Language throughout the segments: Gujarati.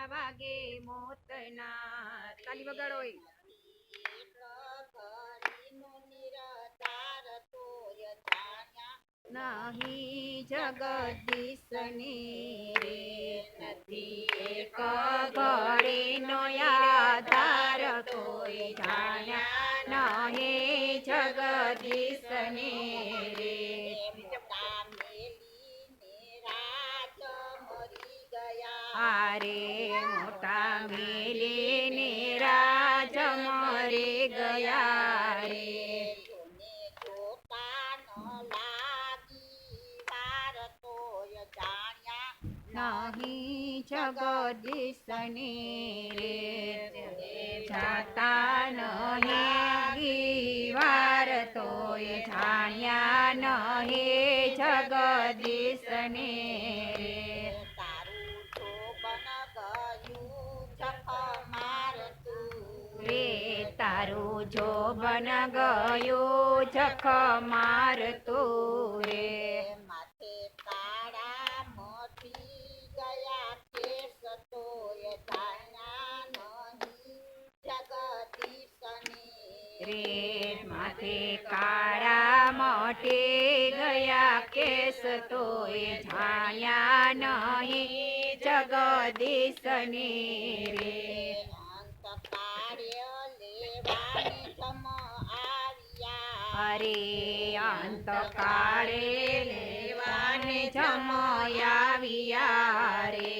વાગે મોતના તાલી વગાડો હોય નહીં જગદીશની રે નથી એક ઘડીનો આધાર તોય જાણ્યા નહીં જગદીશની રે આરે મોટા મેલીને રાજ મરી ગયા રે નહીં જગદીશની રે જાતા નહીં વાર તોય જાણ્યા નહીં જગદીશની રે રે તારું જો બન ગયું જખ મારતું રે રે માથે કાળા મોટી ગયા કેસ તોય જાણ્યા નહીં જગદીશની રે અરે અંત કાળે લેવાને જમયાવ્યા રે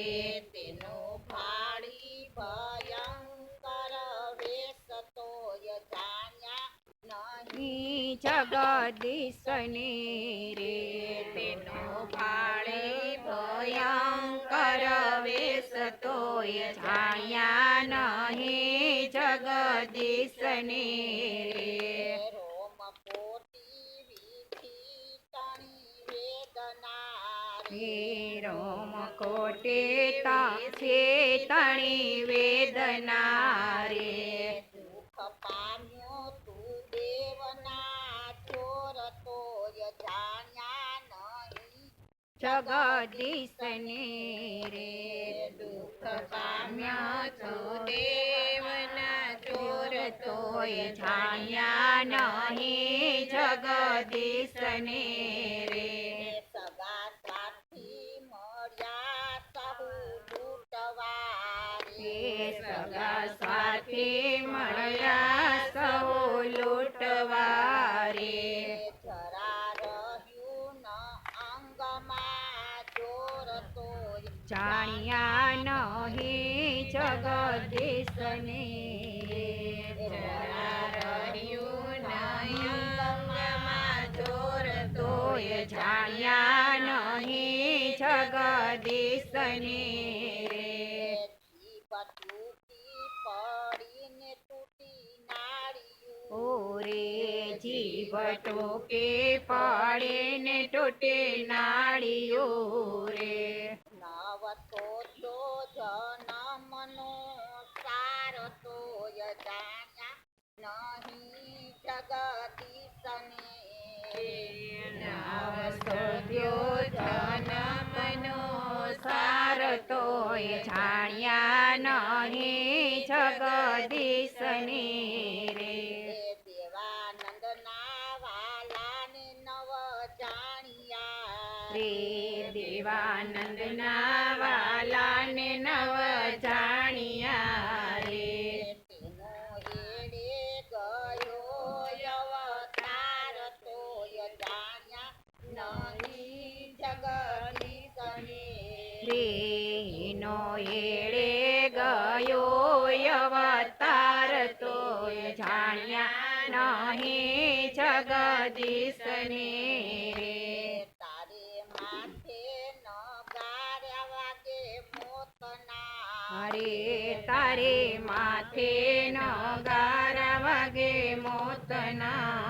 તેનો ફાળી ભયંકર વેશ તોય જાણ્યા નહીં જગદીશની રે તેનો ફાળી ભયંકર વેશ તોય જાણ્યા નહીં જગદીશની રે રોમ કોટે તાસે તણી વેદના રે દુઃખ પામ્યો તું દેવના ચોર તોય જાણ્યા નહીં જગદીશની રે દુઃખ પામ્યો તું દેવના ચોર તોય જાણ્યા નહીં જગદીશની રે સગા સાથે મળ્યા સૌ લૂંટવા રે જરા રહ્યું ન અંગમાં ચોર તોય જાણ્યા નહીં જગદીશની જરા રહ્યું ન અંગમાં ચોર તોય જાણ્યા નહીં જગદીશની જીવ ટોકે પાડે ને ટોટે નાળીઓ રે નવતો તો જન્મનો સાર તોય જાણ્યા નહીં જગદીશની નવતો જન્મનો સાર તોય જાણ્યા નહીં જગદીશની રે રે દેવાનંદના વાલાને નવ જાણ્યા રે તેનો હેડે ગયો અવતાર તોય જાણ્યા નહીં જગદીશની રે નો હેડે ગયો અવતાર તોય જાણ્યા નહીં જગદીશની રે અરે તારે માથે નગારા વાગે મોતના